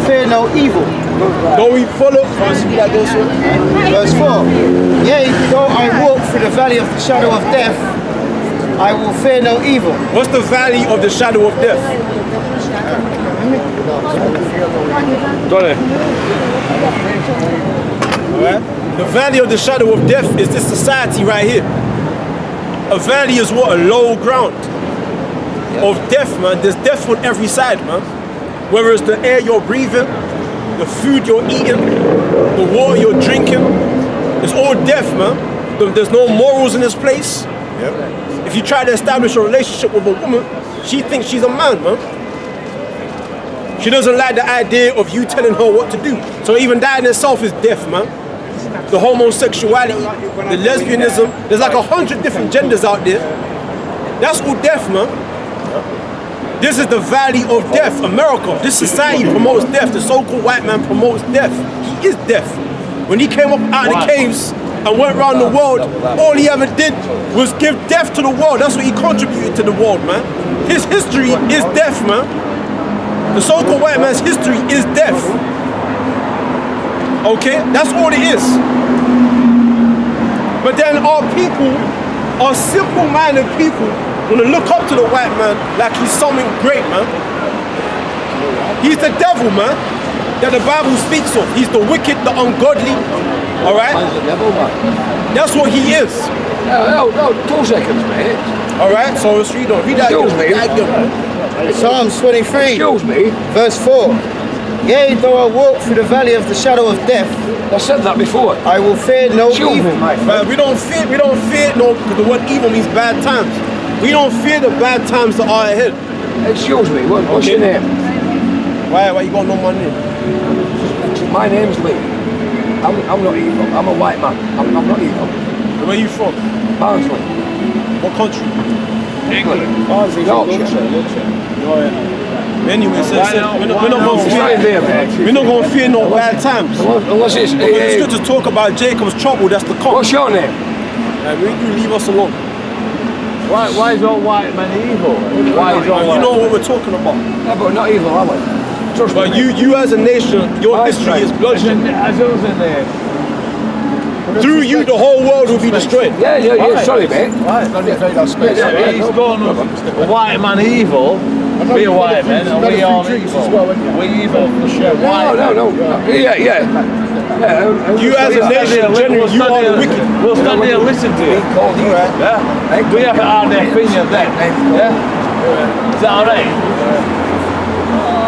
fear no evil. Don't we follow? Verse 4. Yea, though I walk through the valley of the shadow of death, I will fear no evil. What's the valley of the shadow of death? Got it. Alright? The valley of the shadow of death is this society right here. A valley is what? A low ground of death, man. There's death on every side, man. Whether it's the air you're breathing, the food you're eating, the water you're drinking, it's all death, man. There's no morals in this place. Yep. If you try to establish a relationship with a woman, she thinks she's a man, man. She doesn't like the idea of you telling her what to do. So even that in itself is death, man. The homosexuality, the lesbianism, there's like 100 different genders out there. That's all death, man. This is the valley of death, America. This society promotes death. The so-called white man promotes death. He is death. When he came up out of the caves and went around the world, all he ever did was give death to the world. That's what he contributed to the world, man. His history is death, man. The so-called white man's history is death. Okay? That's all it is. But then our people, our simple-minded people, want to look up to the white man like he's something great, man. He's the devil, man, that the Bible speaks of. He's the wicked, the ungodly, all right? That's what he is. No, 2 seconds, mate. All right, so let's read on. Read that again. Psalms 23, Excuse me. verse 4. Yea, though I walk through the valley of the shadow of death, I said that before. I will fear no evil. Man, we don't fear no, because the word evil means bad times. We don't fear the bad times that are ahead. Excuse me, what's your name? Why you gonna know my name? My name's Lee. I'm not evil. I'm a white man. I'm not evil. Where are you from? Barnsley. What country? England. Yorkshire. Anyway, so we're not gonna fear no bad times. Unless it's... It's good to talk about Jacob's trouble, that's the cop. What's your name? You leave us alone. Why is all white men evil? Why is all you know what we're talking about. Yeah, but not evil, are we? But you as a nation, your history is bloodshed. Through you, the whole world will be destroyed. Yeah, sorry, mate. He's gone white man evil. We are white men and we are evil. We evil for sure. No. Yeah. You as a nation, generally, you are the wicked. We'll stand there and listen to you. Yeah? We haven't had the opinion then. Yeah? Is that alright?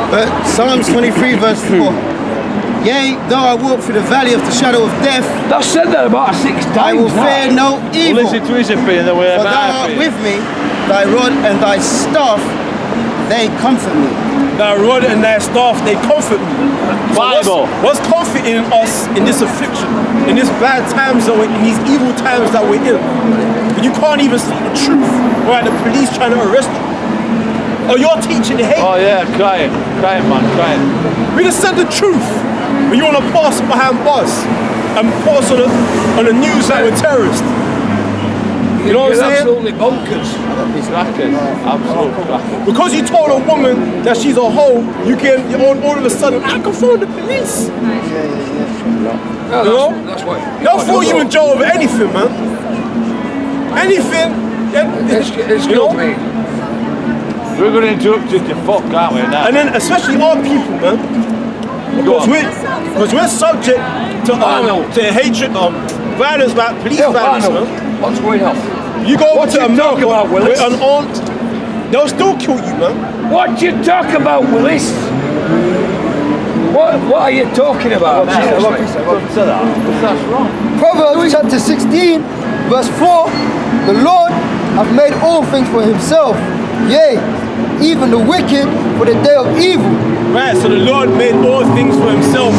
But Psalms 23, verse 4. Yea, though I walk through the valley of the shadow of death, I've said that about 6 times. I will fear no evil. Listen to his opinion the way For thou art with me, thy rod and thy staff, they comfort me. Thy rod and thy staff, they comfort me. Bible. What's comforting us in this affliction, in this bad times that we're in, these evil times that we're in? When you can't even speak the truth, right? The police trying to arrest you. Or you're teaching hate. Oh yeah, crying man, crying. We just said the truth. When you want to pass behind bars and pass on the news that we're terrorists. You know what I'm saying? Absolutely bonkers. Absolutely crackers. Because you told a woman that she's a hoe, all of a sudden, I can phone the police. No, that's what. They'll throw you in jail over anything, man. Anything. Excuse me. We're going to interrupt you to fuck, aren't we? Now? And then especially our people, man. Because we're subject to hatred, violence, like police violence, man. What's going on? You go over to America about, with unarmed, they'll still kill you, man. What you talk about, Willis? What are you talking about? That's wrong. Proverbs chapter 16, verse 4. The Lord hath made all things for himself. Yea, even the wicked for the day of evil. Right, so the Lord made all things for himself,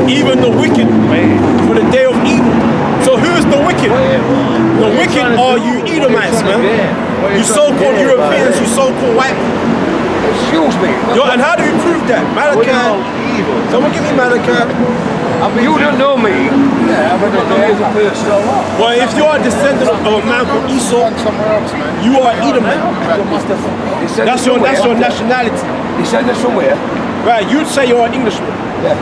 even the wicked for the day of evil. So who is the wicked? The wicked are you Edomites, man. You so-called Europeans, you so-called white people. Excuse me. And how do we prove that? Malachi. Someone give me Malachi. You don't know me. Yeah, I've never known you as a person. Well, if you are a descendant of a man called Esau, you are Edomite. That's your nationality. He said this somewhere. right? You'd say you're an Englishman, Yeah.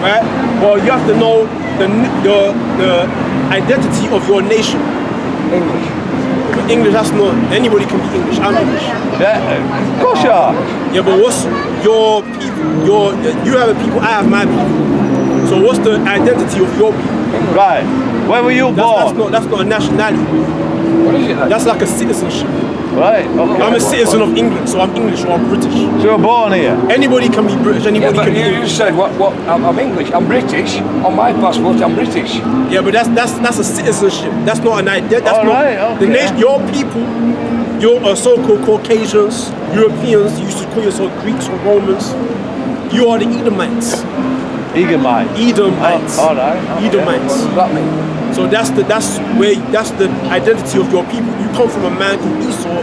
right? Well, you have to know the identity of your nation. English. English, that's not, anybody can be English. I'm English. Yeah, of course you are. Yeah, but what's your people? You have a people, I have my people. So what's the identity of your people? Right. Where were you born? That's not a nationality. What is it then? That's like a citizenship. Right. Okay. I'm a citizen of England, so I'm English or I'm British. So you're born here? Anybody can be British, Yeah, anybody but can be you English. just said what? I'm English. I'm British. On my passport, I'm British. Yeah, but that's a citizenship. That's not an identity. That's All not right, okay. the nation. Your people, your so-called Caucasians, Europeans. You used to call yourself Greeks or Romans. You are the Edomites. Edomite. Edomites. All right. Okay. Edomites. What does that mean? So that's the identity of your people. You come from a man called Esau,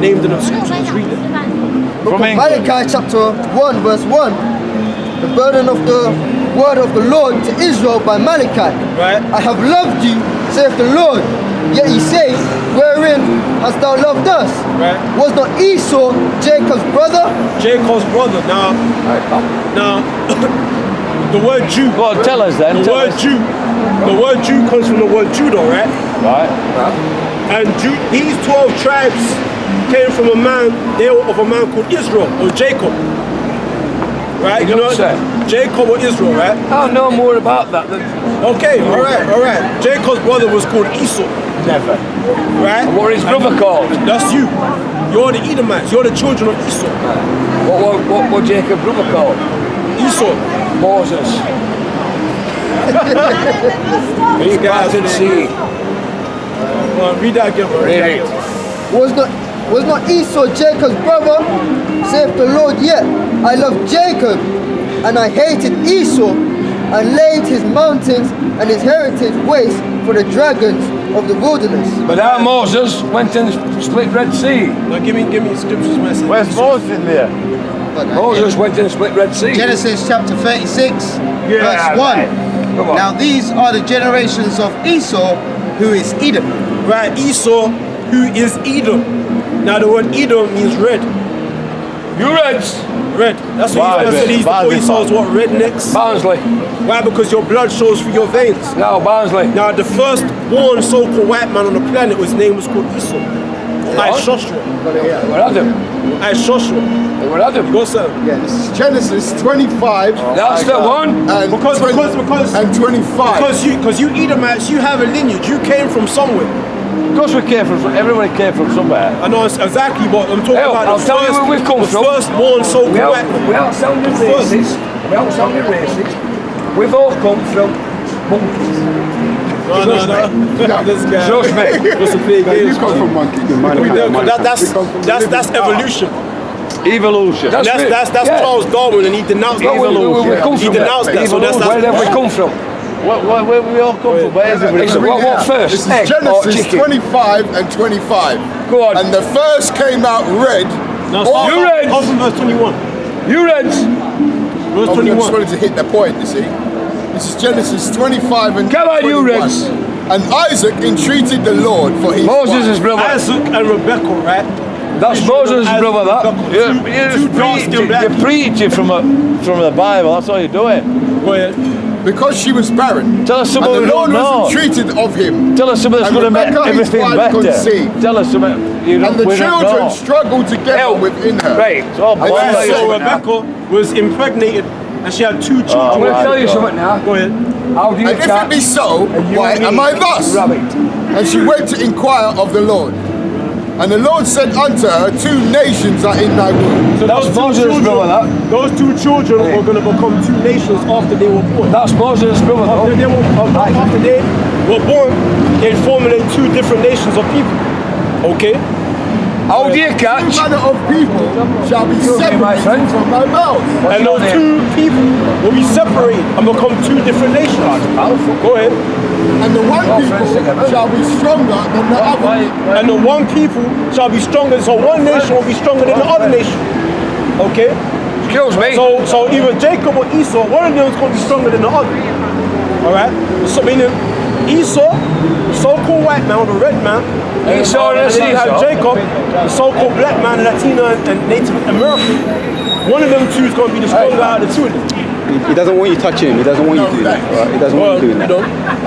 named in the scriptures. Read it. From England. Malachi chapter 1 verse 1. The burden of the word of the Lord to Israel by Malachi. Right. I have loved you, saith the Lord. Yet ye say, wherein hast thou loved us? Right. Was not Esau Jacob's brother? Jacob's brother. Now, the word Jew. Go on, tell us then. The tell word us. Jew. The word Jew comes from the word Judah, right? Right. And these 12 tribes came from a man, they were of a man called Israel or Jacob. Right? You know, Jacob or Israel, right? I'll know more about that than Okay, all right. Jacob's brother was called Esau, never. right? What is brother called? That's you. You're the Edomites. You're the children of Esau. What Jacob brother called? Esau. Moses. These guys Parted sea. read that again, bro. Read it. Was not Esau Jacob's brother? Saith the Lord, yet I loved Jacob, and I hated Esau, and laid his mountains and his heritage waste for the dragons of the wilderness. But our Moses went and split Red Sea. Now give me scriptures, man. Where's Moses in there? Moses went and split Red Sea. Genesis chapter 36, Yeah, verse 1. Come on. Now these are the generations of Esau, who is Edom. Right, Esau, who is Edom. Now the word Edom means red. You Reds. Red. That's Why, what he said. He's the Why is it Esau's what? Rednecks. Barnsley. Why? Because your blood shows through your veins. No, Barnsley. Now the first born so-called white man on the planet, his name was called Esau. Joshua. We're Adam. Joshua. We're Adam. Go sir. Yeah, this is Genesis 25 That's the one. and Because 25. because you Edomites, you have a lineage. You came from somewhere. Of course we came from, everybody came from somewhere. I know exactly what I'm talking Hell, about. I'll tell you where we've come from. First born so-called white man. We aren't sounding racist. We aren't sounding racist. We've all come from monkeys. No. This guy. Trust me. What's a big You come from monkey. That's evolution. Evolution. That's That's Charles Darwin, and he denounced that. We come He from denounced that. So that's Where have we come from? Where we all come from? Where is it? What first? This is Egg or Genesis chicken? 25 and 25. Go on. And the first came out red. No, You Reds. Off from verse 21. You Reds. Verse I just 21. wanted to hit the point, you see. This is Genesis 25 and Come on, 21. you Reds. And Isaac entreated the Lord for his Moses' wife. brother. Isaac and Rebecca, right? That's Moses' brother, that. You're preaching from the Bible, that's all you're doing. Go ahead. Because she was barren. Tell us And something the we Lord don't know. was entreated of him. Tell us something that's And going to make Rebecca, his everything wife, better. conceived. Tell us something you don't, And the we don't children know. struggled together within her. Right. It's all And boiled she Right, said- so Rebecca was impregnated and she had 2 children. I'm going to my tell you God. something now. Go ahead. How do you And if it catch be so, a why am I unique thus? rabbit? And she went to inquire of the Lord. And the Lord said unto her, 2 nations are in thy womb. So those Moses' brother, that. Those 2 children were going to become 2 nations after they were born. That's Moses' brother, After they were born, they formulated 2 different nations of people. Okay? How do you Two catch? manner of people shall be Excuse me, my friend. separated from thy mouth. And those 2 people will be separated and become 2 different nations. Go ahead. And the one people shall be stronger than the other. And the one people shall be stronger. So one nation will be stronger than the other nation. Okay? Excuse me. So either Jacob or Esau, one of them is going to be stronger than the other. Alright? So meaning Esau, the so-called white man, the red man. Esau and and then you have Esau. Jacob, the so-called black man, the Latino and Native American. one of them two is going to be the stronger out of the two of them. He doesn't want you touching him. He doesn't want you doing that. Right? He doesn't want you doing that.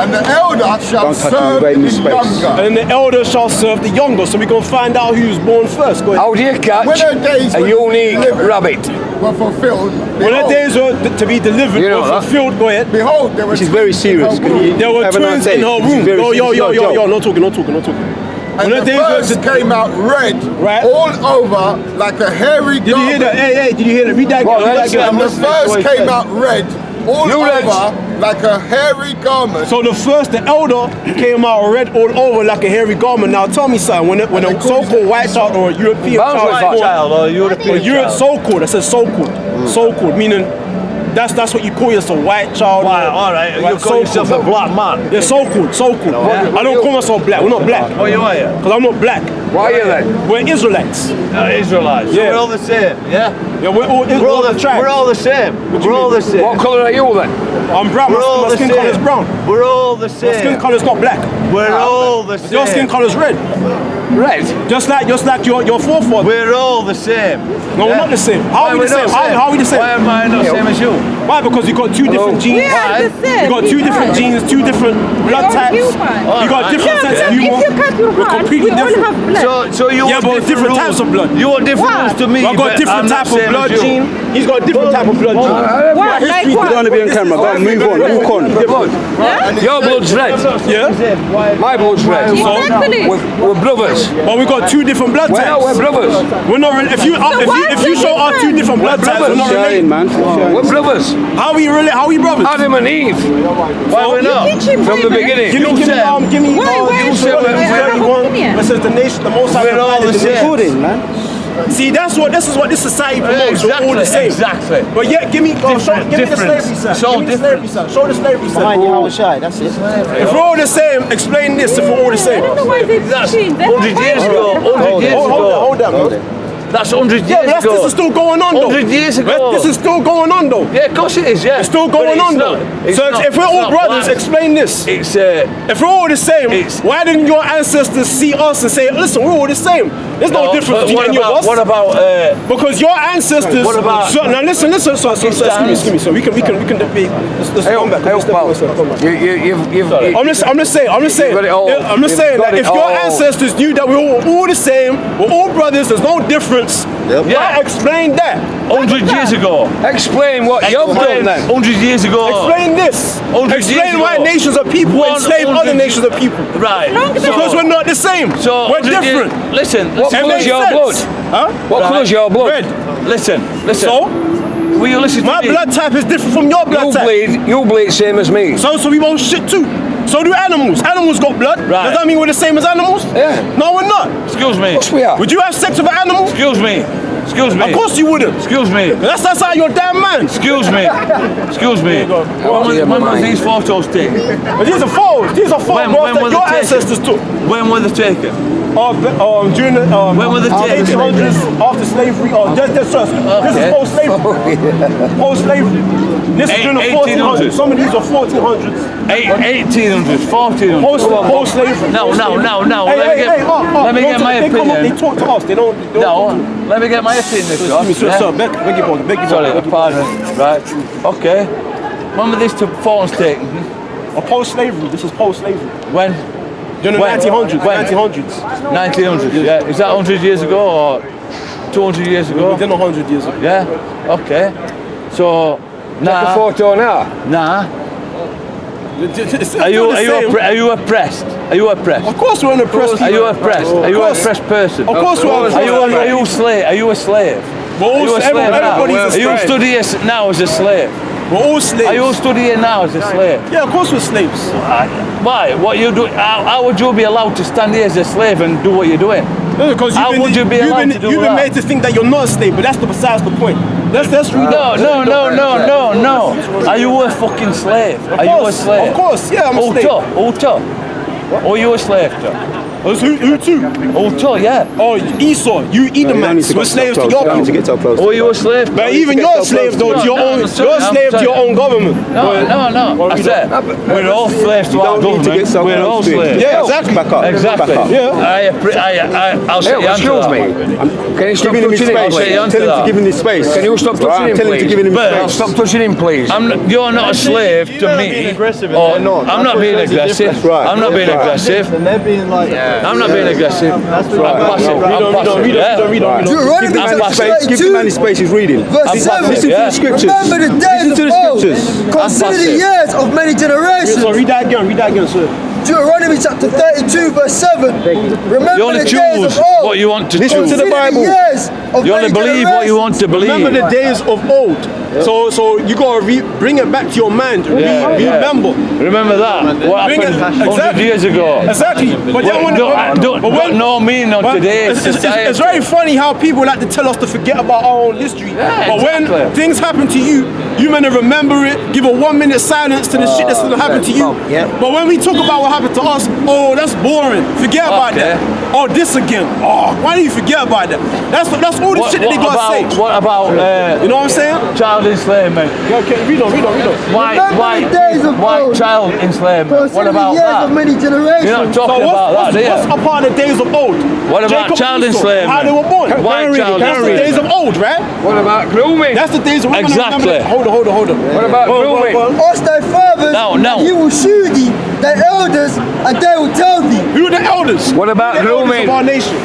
And the elder shall Don't touch him, serve invade the his space. younger. And the elder shall serve the younger. So we're going to find out who's born first. Go ahead. How do you catch When her days a were unique delivered rabbit? were fulfilled, When the behold, days were to be delivered You know or that. fulfilled, go ahead. behold, there were Which is very twins in her serious. womb. There were Have a nice twins day. in her This is room. very Yo, serious. It's not a joke. no talking, no talking, no talking. And When the days first were came out red, Right. all over like a hairy Did you hear that? garment. Hey, did you hear that? Read that Well, again. let's Read that And again. the first came out red, all You read. over like a hairy garment. So the elder came out red all over like a hairy garment. Now tell me something, when a so-called white child or a European Bounce child like is that born, Child or or European you're child. so-called, I said so-called, so-called, meaning that's what you call yourself, a white child. Wow, or- all right, you right, call yourself a black man. Yeah, so-called, so-called. Yeah. I don't call myself black, we're not black. What you are you? Because I'm not black. Why are you then? We're Israelites. Israelites. Yeah. We're all the same, yeah? Yeah, we're all the tribes. We're all the same. We're all the same. What colour are you then? I'm brown, We're all my the skin same. colour is brown. We're all the My skin same. colour is not black. We're all the Your skin same. colour is red. Red. Just like your forefathers. We're all the same. No, we're not the same. How Why are we the we're same? not How are we the same? Why am I not the same as you? Why? Because you got two different genes. We are the same. You got two different genes, two different blood all types. human. You got different sense of humor. If you cut your We're heart, completely we all different. have blood. So you Yeah, want but different rules. types of blood. You want different What? rules to me. I've got but different I'm not type of same blood as you. gene. He's got a different type of blood gene. What? Like You what? don't want to be on camera. Go on, move on. Walk on. Blood. Yeah? Your blood's red. Yeah, My blood's red. Exactly. We're brothers. but we got two different blood We're types. brothers. We're not. If you why if you is it show our two different? different blood types, we're not Shine, related. man. Shine. We're brothers. How are we brothers? Adam and Eve. Why we're not? Teach him From the women. beginning. Give me Why you is said it? when I have an 31. opinion. It says the nation, the most high We're all divided the the same. nation. Recording, man. See, this is what this society promotes. We're all the same. Exactly. But yeah, give me the slavery side. So Give me the slavery side. Show the slavery side. Behind you, how shy. That's it. If we're all the same, explain this. If we're all the I same. don't know why they're That's teaching. 100 years ago. 100 years Hold ago. that, man. That's 100 Yeah, years but ago. this is still going on though. 100 years ago. This is still going on though. Yeah, of course it is, yeah. It's still But going it's on not- though. it's So not- if we're it's all not brothers, black. explain this. It's If we're all the same, It's- why didn't your ancestors see us and say, listen, we're all the same? There's no difference but between any of us. What about Because your ancestors. What about- So, now listen. So excuse me. So we can debate. Let's come back. Let's come back. You've I'm just saying. got it all. I'm just You've saying got that it if your all. ancestors knew that we were all the same, we're all brothers, there's no difference. Yep. Why explain that? 100 years ago? explain what you've done then. 100 years ago. Explain this. 100 years Explain why ago. nations of people enslave other 100 nations of people. Right. Because we're not the same. So we're 100 years- different. Listen. What It colour's makes your sense. blood? Huh? What Right. colour's your blood? Red. Listen. So Will you listen to my me? blood type is different from your blood type. You bleed same as me. So we won't shit too. So do animals. Animals got blood. Right. Does that mean we're the same as animals? Yeah. No, we're not. Excuse me. Yes, we are. Would you have sex with an animal? Excuse me. Excuse me. Of course you wouldn't. Excuse me. That's how you're a damn man. Excuse me. Excuse me. When was these photos taken? But these are photos. These are photos When that were your they taken? ancestors took. When were they taken? During the When were they taken? 1800s, after slavery, this is post-slavery. Post-slavery. This is during the 1400s. Some of these are 1400s. 1800s, 1400s. Post-slavery. No. Let Let me get my They come up, they opinion. talk to us. They don't. No, let me get my opinion. Excuse me, sir. Beg your pardon. Sorry, pardon. Right. Okay. When were these two phones taken? Post-slavery. This is post-slavery. When? During the When? 1900s. When? 1900s. 1900s. Yeah. Is that 100 years ago or 200 years ago? Within 100 years ago. Yeah. Okay. So The nah. photo now. Nah. It's Are you still the same. are you oppressed? Are you oppressed? Of course we're an oppressed Are you people. oppressed? Are you an oppressed person? Of course we're oppressed. Are you a slave? Are you a slave? We're all Are you a slave now? everybody's Are a you slave. studying now as a slave? We're all slaves. Are you studying now as a slave? Yeah, of course we're slaves. Why? What you do? How would you be allowed to stand here as a slave and do what you're doing? No, because How would you be allowed to do You've been that? made to think that you're not a slave, but that's besides the point. Let's read No. Are you a fucking slave? Are you a slave? Of course, yeah, I'm a slave. Uta. Are you a slave? Joe? Who too? Oh, too, yeah. Oh, Esau, you Edomites, we're slaves to your You need to people. get so close. Oh, you a slave? But even you're a slave though to your own. You're a slave to your own government. No. I said, we're all slaves to our don't need to government. get so We're all close to it. slaves. Yeah, exactly. Back up. Exactly. Back up. Yeah. I'll say Excuse me. Can you stop Giving him his touching him? space. say Tell onto him to that. give him his space. Can you stop touching Right, him, tell him to please? give him his But- space. Stop touching him, please. You're not a slave to me. Or, I'm not being aggressive. That's right. I'm not being That's right. aggressive. And they're being like, I'm not being aggressive. I'm passive. I'm passive. Read yeah. on. Deuteronomy Give the man chapter his space. Give the 32, man his space. He's reading. verse I'm 7. passive, Listen to yeah. the scriptures. Remember the days Listen to of the old. scriptures. Consider the passive. years of many generations. So read that again, sir. Deuteronomy chapter 32, verse 7. Remember You only the days choose of old. what you want to Listen choose. to the Consider Bible. years of You only many believe what you generations. want to believe. Remember the days of old. So you gotta bring it back to your mind. Remember. Remember that. What Bring it- happened 100 exactly. years ago. Exactly. But then when Don't know me, not but today's society. it's very funny how people like to tell us to forget about our own history. Yeah, but when exactly. things happen to you, you meant to remember it, give a 1 minute silence to the shit that's gonna happen to you. But when we talk about what happened to us, oh, that's boring. Forget about Okay. that. Oh, this again. Oh, why do you forget about that? That's all the shit that they gotta say. What about You know what I'm saying? child enslavement? Okay, read on. Why days of old. child enslavement? What Consider the about years that? of many You're not generations. talking about that, do what's you? a part of the days of old? What about Jacob child and Esau, enslavement? How they were born. Why child That's the days of enslavement? old, right? What about grooming? That's the days of old. Exactly. Hold on. What about grooming? Ask thy fathers, No. and he will shew thee, thy elders, and they will tell thee. Who are the elders? What about Who are the elders grooming? of our nation?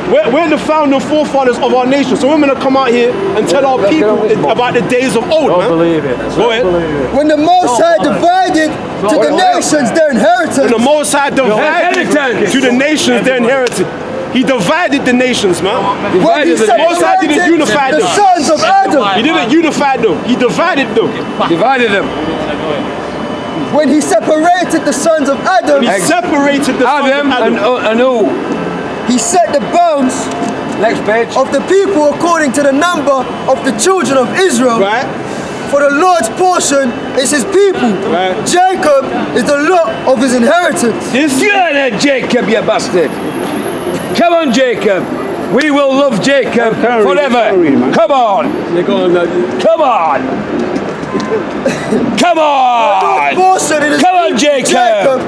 We're the founding forefathers of our nation. So we're going to come out here and tell our people about the days of old, man. Believe it. Go ahead. When the Most High divided to the nations their inheritance, When the Most High divided inheritance. to the nations their inheritance. He divided the nations, man. when he the Most High didn't separated unify the them. sons of Adam, He didn't unify them. He divided them. Divided them. when he separated the sons of Adam, He separated the sons of Adam Adam. and who? he set the bounds Next page. of the people according to the number of the children of Israel. Right? For the Lord's portion is his people. Right. Jacob is the lot of his inheritance. This Get it, Jacob, you bastard. Come on, Jacob. We will love Jacob Can't read, forever. can't read, man. Come on. Come on. Come on. Portion in his Come on, people. Jacob.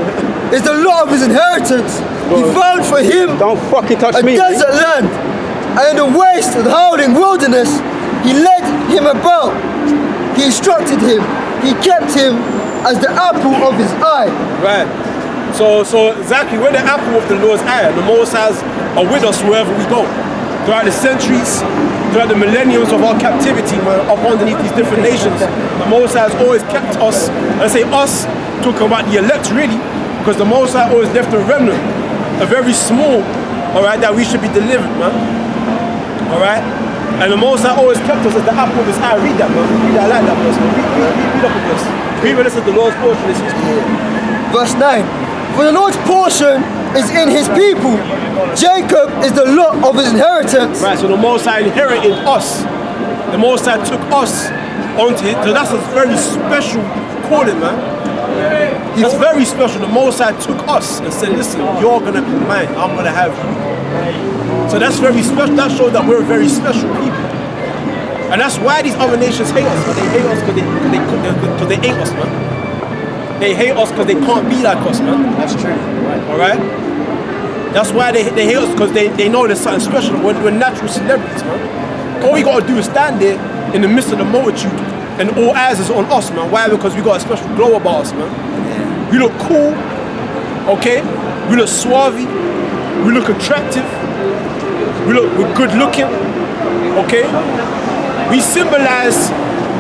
is the lot of his inheritance. He found for him Don't fucking touch a me. desert land, and in the waste of the howling wilderness, he led him about. He instructed him. He kept him as the apple of his eye. Right. So exactly, we're the apple of the Lord's eye. The Most Highs are with us wherever we go. Throughout the centuries, throughout the millenniums of our captivity, man, up underneath these different nations, the Most High has always kept us. And I say us, talking about the elect really, because the Most High always left a remnant, a very small, all right, that we should be delivered, man. All right. And the Most High always kept us as the apple of his eye. Read that, man. Read that, I like that verse, man. Read up a verse. Read when it says the Lord's portion is his people. Verse 9. For the Lord's portion is in his people. Jacob is the lot of his inheritance. Right, so the Most High inherited us. The Most High took us onto it. So that's a very special calling, man. That's very special. The Most High took us and said, listen, you're going to be mine. I'm going to have you. So that's very special. That shows that we're very special people. And that's why these other nations hate us. But they hate us because they hate us, man. They hate us because they can't be like us, man. That's true. All right? That's why they hate us, because they know there's something special. We're natural celebrities, man. All we gotta do is stand there in the midst of the multitude and all eyes is on us, man. Why? Because we got a special glow about us, man. We look cool, okay? We look suave, we look attractive, we're good looking, okay? We symbolize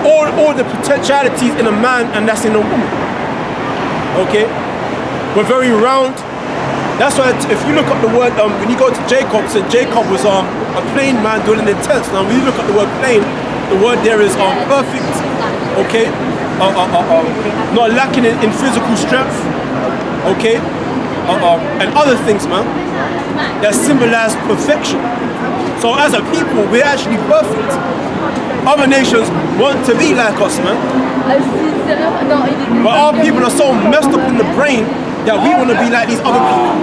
all the potentialities in a man and that's in a woman, okay? We're very round. That's why if you look up the word, when you go to Jacob, it said Jacob was a plain man dwelling in tents. Now when you look at the word plain, the word there is perfect, okay? Not lacking in physical strength, okay? And other things, man, that symbolize perfection. So as a people, we're actually perfect. Other nations want to be like us, man. But our people are so messed up in the brain that we want to be like these other people.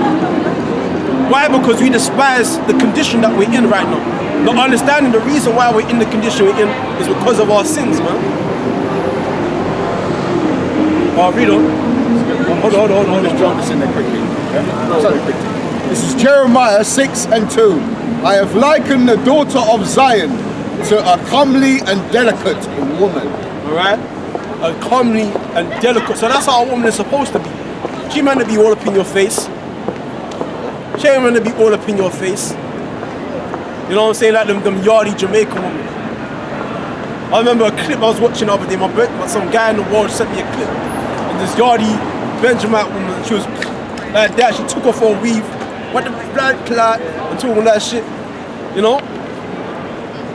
Why? Because we despise the condition that we're in right now. Not understanding the reason why we're in the condition we're in is because of our sins, man. Oh, read on. Hold on. Let's jump this in there quickly. Yeah? Sorry, quickly. This is Jeremiah 6:2. I have likened the daughter of Zion to a comely and delicate woman. Alright? A comely and delicate. So that's how a woman is supposed to be. She meant to be all up in your face. She ain't meant to be all up in your face. You know what I'm saying? Like them yardy Jamaican women. I remember a clip I was watching the other day. Some guy in the world sent me a clip. And this yardy Benjamin woman, she was like that. She took off her weave, went the blood clot, and took all that shit. You know?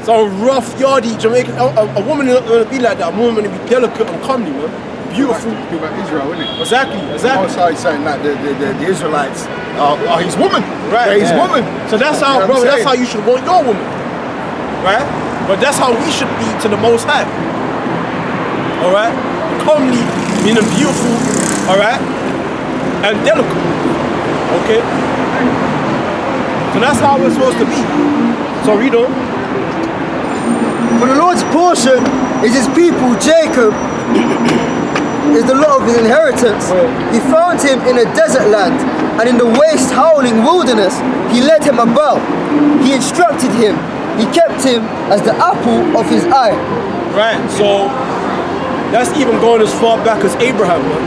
So a rough, yardy Jamaican, a woman is not going to be like that. A woman is going to be delicate and comely, man. Beautiful. About Israel, isn't it? Exactly. Also, he's saying that the Israelites are his woman. Right. They're his woman. So that's how, You know brother, what I'm that's how you should want your woman. Right? But that's how we should be to the Most High. Alright? Comely, meaning beautiful, alright? And delicate. Okay? So that's how we're supposed to be. So read on. For the Lord's portion is his people, Jacob is the lot of his inheritance. He found him in a desert land, and in the waste howling wilderness he led him about. He instructed him, he kept him as the apple of his eye. Right, so that's even going as far back as Abraham, man.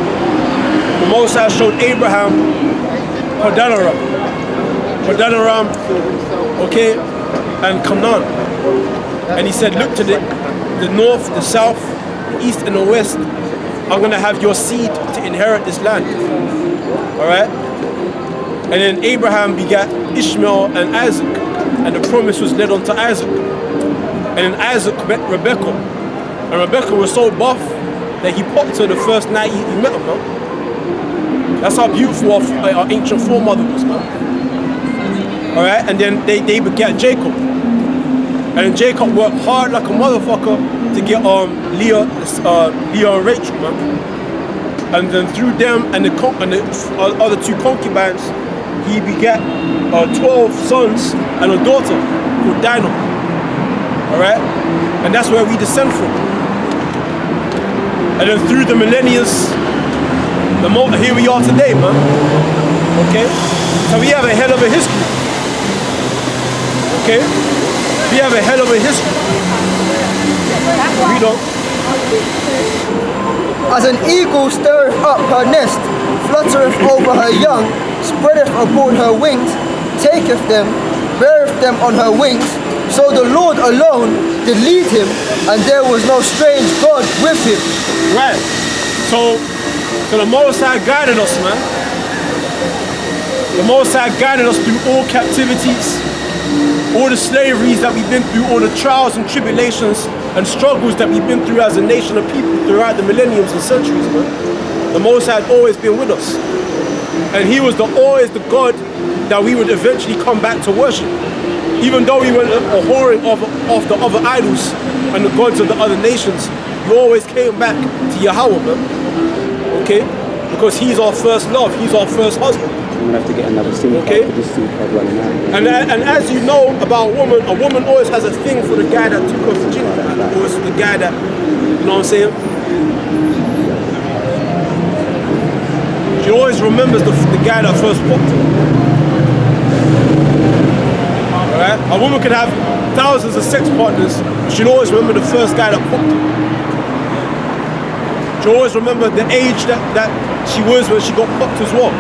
The Most High showed Abraham Padanaram, okay, and Canaan. And he said, look to the north, the south, the east and the west. I'm going to have your seed to inherit this land. Alright? And then Abraham begat Ishmael and Isaac. And the promise was led on to Isaac. And then Isaac met Rebekah. And Rebekah was so buff that he popped her the first night he met her, man. That's how beautiful our ancient foremother was, man. Alright? And then they begat Jacob. And Jacob worked hard like a motherfucker to get Leah and Rachel, man. And then through them and the other two concubines, he begat 12 sons and a daughter called Dinah. Alright? And that's where we descend from. And then through the millennia, here we are today, man. Okay? So we have a hell of a history. Okay? We have a hell of a history. Read on. As an eagle stirreth up her nest, fluttereth over her young, spreadeth abroad her wings, taketh them, beareth them on her wings, so the Lord alone did lead him, and there was no strange God with him. Right. So the Most High guided us, man. The Most High guided us through all captivities, all the slaveries that we've been through, all the trials and tribulations and struggles that we've been through as a nation of people throughout the millenniums and centuries, man. The Most High had always been with us. And he was always the God that we would eventually come back to worship. Even though we went whoring of the other idols and the gods of the other nations, we always came back to Yahweh, man. Okay? Because he's our first love, he's our first husband. I'm gonna have to get another SIM card, Okay. this SIM card running out. And as you know about a woman always has a thing for the guy that took her virginity, man. Always the guy that, you know what I'm saying? She always remembers the guy that first popped her. Alright? A woman can have thousands of sex partners, but she'll always remember the first guy that popped her. She'll always remember the age that she was when she got popped as well.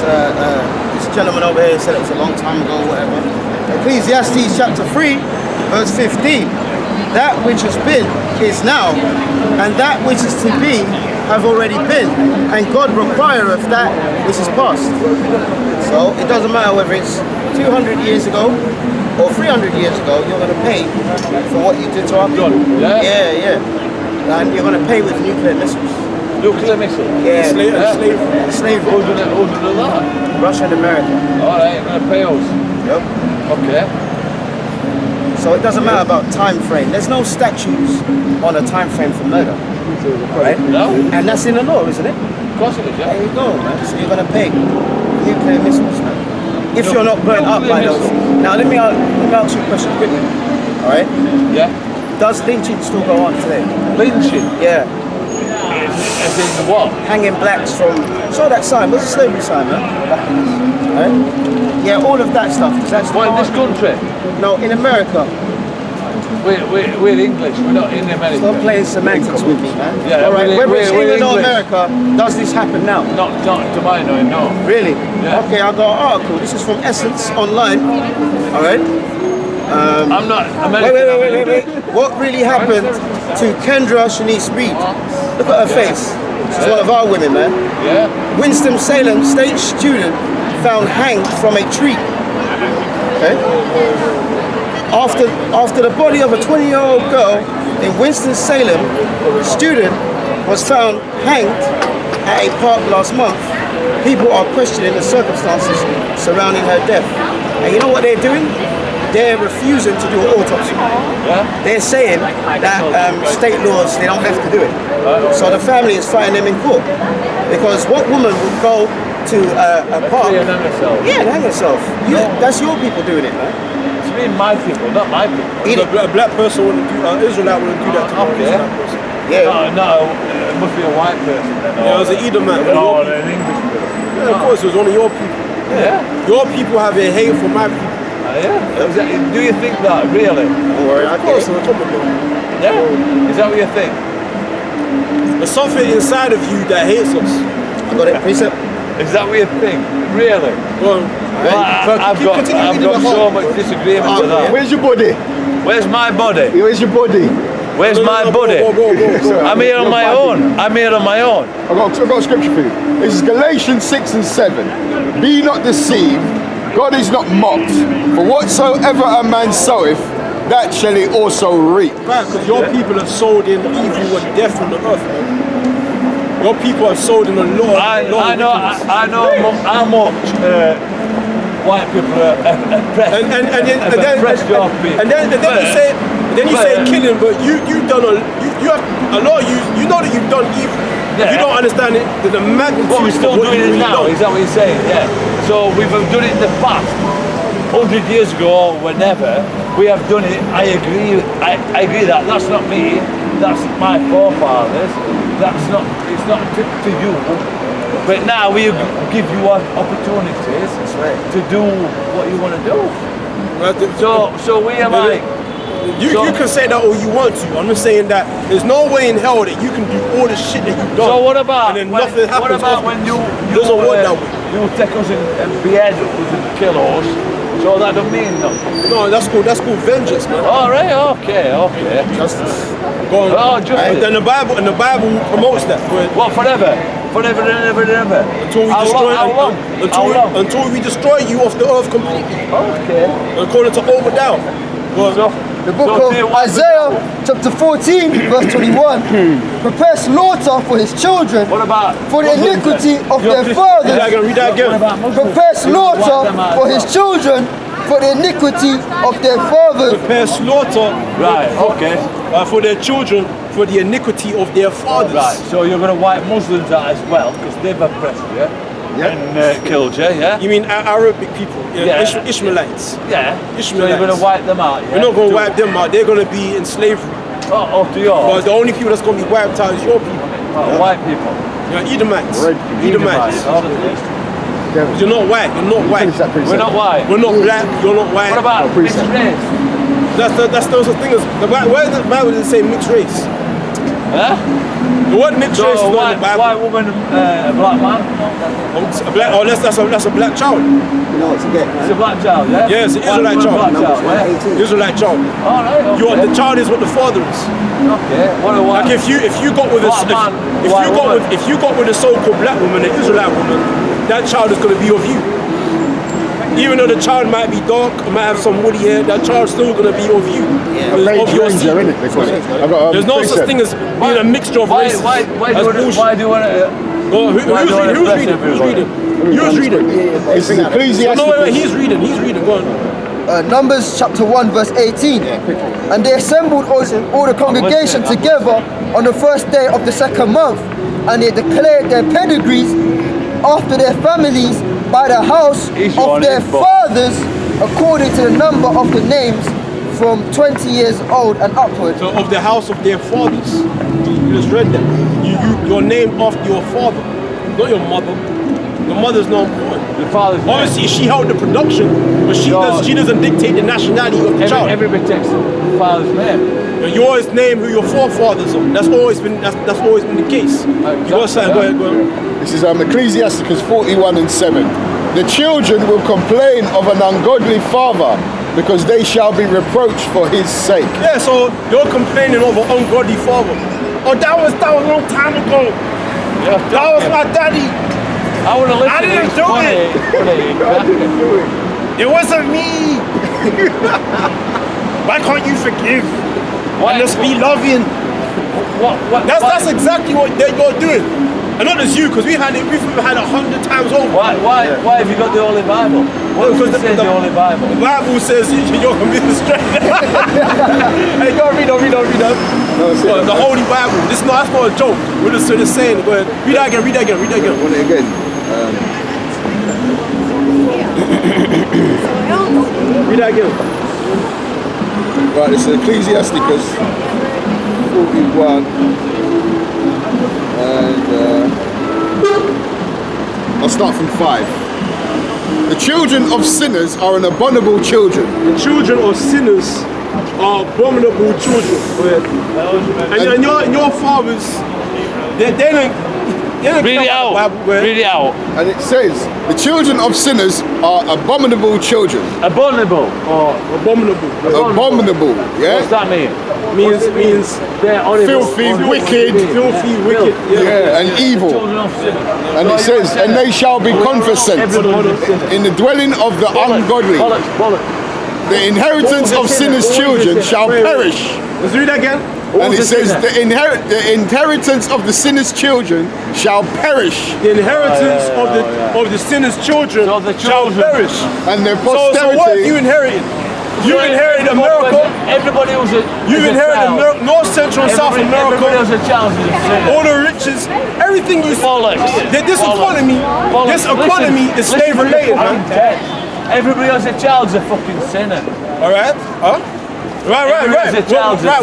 This gentleman over here said it was a long time ago, whatever. Ecclesiastes chapter 3, verse 15. That which has been is now, and that which is to be have already been, and God requireth that which is past. So it doesn't matter whether it's 200 years ago or 300 years ago, you're going to pay for what you did to our people. Yeah. And you're going to pay with nuclear missiles. Nuclear missile? Yeah. Slavery. Who's doing that? Russia and America. Alright, you're going to pay us? Yep. Okay. So it doesn't matter about time frame. There's no statutes on a time frame for murder. Right? No. And that's in the law, isn't it? Of course it is, yeah. There you go, man. So you're gonna pay nuclear missiles, man. If you're not burnt up by those. Now let me ask you a question quickly. All right? Yeah. Does lynching still go on today? Lynching? Yeah. As in what? Hanging blacks from. Show that sign. What's the slavery sign, man? Back in this. Right? Yeah, all of that stuff. That's What, in this country? No, in America. We're English, we're not in America. Stop playing semantics with me, man. Yeah, all right. Whether it's we're England or English. America, does this happen now? Not to my knowing, no. Really? Yeah. Okay, I got an article. This is from Essence online. All right. I'm not American. Wait. What really happened to Kendra Shanice Reed? Look at her face. She's one of our women, man. Yeah. Winston-Salem state student found hanged from a tree. Okay. After the body of a 20-year-old girl in Winston-Salem, student was found hanged at a park last month. People are questioning the circumstances surrounding her death. And you know what they're doing? They're refusing to do an autopsy. Yeah. They're saying that state laws, they don't have to do it. So the family is fighting them in court. Because what woman would go to a park? And hang herself. Yeah, and hang herself. That's your people doing it, man. It's me, my people, not my people. A black person wouldn't do, Israelite wouldn't do that to an Israelite person. Yeah. No, it must be a white person then. Yeah, it was an Edomite. Or an English person. Yeah, of course, it was one of your people. Yeah. Your people have a hate for my people. Yeah. Do you think that, really? Don't worry, I Of get course, it. on top of it. Yeah. Is that what you think? There's something inside of you that hates us. I got it. Precept. Is that what you think? Really? Go on. Well, I've got so much disagreement with that. Where's your body? Where's my body? Where's your body? Where's my body? Go. I'm here on my own. I'm here on my own. I've got a scripture for you. This is Galatians 6 and 7. Be not deceived, God is not mocked. For whatsoever a man soweth, that shall he also reap. Right, because your people have sold in evil and death on the earth, man. Your people have sold in a lot. I know how much white people are oppressed. And then you say killing, but you've done you have a lot of you know that you've done evil. Yeah. You don't understand it. The magnitude But we're still of what doing you've it now, really is that what you're saying? Yeah. So we've done it in the past. 100 years ago, whenever, we have done it. I agree that. That's not me. That's my forefathers. It's not to you. But now we give you opportunities to do what you want to do. So we are like... You can say that all you want to. I'm just saying that there's no way in hell that you can do all the shit that you've done. So what about and then nothing happens? What about when you doesn't work that way? You take us and behead us and kill us? So that don't mean nothing. No, that's called vengeance, man. All right, okay. Justice. Go on. Oh, justice. Then the Bible promotes that. What, forever? Forever and ever and ever. Until we destroy until we destroy you off the earth completely. Okay. According to Obadiah. Go on. The book of Isaiah, chapter 14, verse 21. Prepare slaughter for his children, What about for the iniquity of their Yeah, I fathers. can read that again. Prepare slaughter for his children, for the iniquity of their fathers. Prepare slaughter Right, okay. for their children for the iniquity of their fathers. Right, so you're going to wipe Muslims out as well, because they've oppressed you and killed you, yeah? You mean Arabic people? Yeah. Ishmaelites. Yeah. Ishmaelites. So you're going to wipe them out, yeah? We're not going to wipe them out. They're going to be in slavery. Oh, to yours? But the only people that's going to be wiped out is your people. White people. Edomites. Edomites. Edomites. You're not white. You're not white. We're not white. We're not black. You're not white. What about mixed race? That's no such thing as where the Bible doesn't say mixed race. Huh? The word mixed race is not in the Bible. White woman, a black man? That's a black child. You know what to get, It's man. a black child, yeah? Yeah, it's an White Israelite woman, child. black child, yeah? Israelite child. All right, okay. The child is what the father is. Okay. What a white. Like if you got with Black man, white woman. if you got with a so-called black woman, an Israelite woman, that child is going to be of you. Even though the child might be dark, or might have some woody hair, that child's still going to be of you. Of your seed. There's no such thing as being a mixture of races. Why do you want to... Who's reading? This is Ecclesiastes. No, wait, he's reading. Go on. Numbers chapter 1 verse 18. And they assembled all the congregation together on the first day of the second month, and they declared their pedigrees after their families by the house of their fathers, according to the number of the names from 20 years old and upward. So of the house of their fathers. You just read that. Your name after your father, not your mother. Your mother's not important. Your father's Obviously, she held the production, but she doesn't dictate the nationality of the child. Everybody takes the father's name. You always name who your forefathers are. That's always been the case. You got something? Go ahead. This is Ecclesiasticus 41:7. The children will complain of an ungodly father, because they shall be reproached for his sake. Yeah, so you're complaining over ungodly father. Oh, that was a long time ago. Yeah, That was my daddy. I would have listened. I didn't do it. It wasn't me. Why can't you forgive? Why just be loving? That's exactly what you're doing. And not just you, because we've had it 100 times over. Why have you got the Holy Bible? What does it say in the Holy Bible? The Bible says you're committing straight. Hey, go read that. No, the Holy Bible. That's not a joke. We're just saying. Go ahead. Read that again. Want it again? Read that again. Right, this is Ecclesiasticus 41, and I'll start from 5. The children of sinners are an abominable children. The children of sinners are abominable children. Go ahead. And your fathers, they don't Read it out. Read it out. And it says, the children of sinners are abominable children. Abominable or abominable. Abominable, yeah? What's that mean? Means they're horrible. Filthy, wicked. Filthy, wicked. Yeah, and evil. And it says, and they shall be confessant in the dwelling of the ungodly. The inheritance of sinners' children shall perish. Let's read that again. And it says, the inheritance of the sinners' children shall perish. The inheritance of the sinners' children shall perish. And their posterity. So what have you inherited? You inherited America. Everybody was You inherited North, Central, and South America. Everybody was a child. All the riches, everything you see. This economy is slave related, man. Everybody else a child's a fucking sinner. Alright? Huh? Right.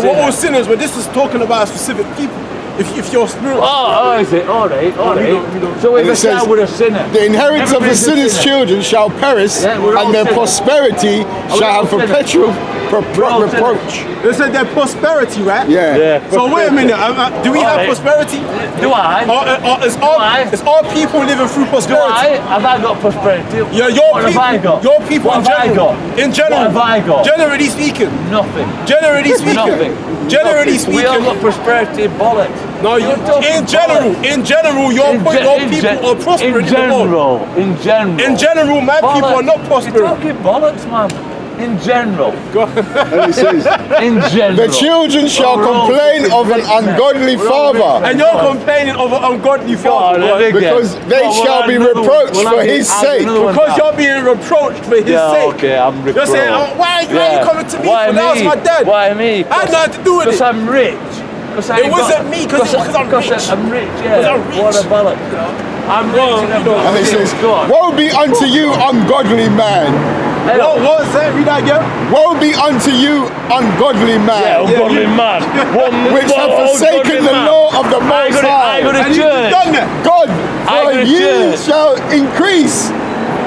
What all sinners, but this is talking about specific people. If you're spiritual. Is it? Alright. So if a child with a sinner. The inheritance of the sinner's children shall perish, and their prosperity shall have perpetual reproach. They said their prosperity, right? Yeah. So wait a minute, do we have prosperity? Do I? Is all people living through prosperity? Have I got prosperity? Yeah, What have I got? Your people What in have I general. got? In general. What have I got? Generally speaking. Nothing. Generally speaking. Nothing. Generally speaking. We all got prosperity bollocks. No, in general, your people are prospering in the world. In general, my people are not prospering. You're talking bollocks, man. In general. And it says, in general. the children shall complain of an ungodly father. And you're complaining of an ungodly father. Because they shall be reproached for his sake. Because you're being reproached for his sake. Okay, I'm reproached. You're saying, why are you coming to me for that? Was my dad. Why me? I had nothing to do with it. Because I'm rich. It wasn't me, because I'm rich. I'm rich, yeah. What a bollock. I'm rich And it says, woe be unto you, ungodly man. What was that? Read that again. Woe be unto you, ungodly man. Ungodly man. Which have forsaken the law of the Most High. I go to church. God, for you shall increase.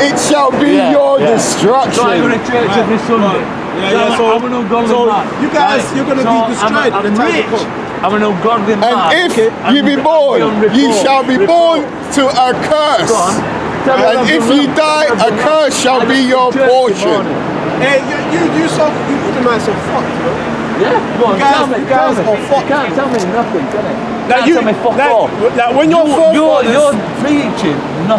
It shall be your destruction. So I go to church every Sunday. So I'm an ungodly man. You guys, you're going to be destroyed. I'm rich. I'm an ungodly man. And if you be born, ye shall be born to a curse. And if you die, a curse shall be your portion. Hey, you the man so fucked, bro. Yeah, go on, tell me. You can't tell me nothing, can you? Tell me fuck off. Like when you're preaching nothing.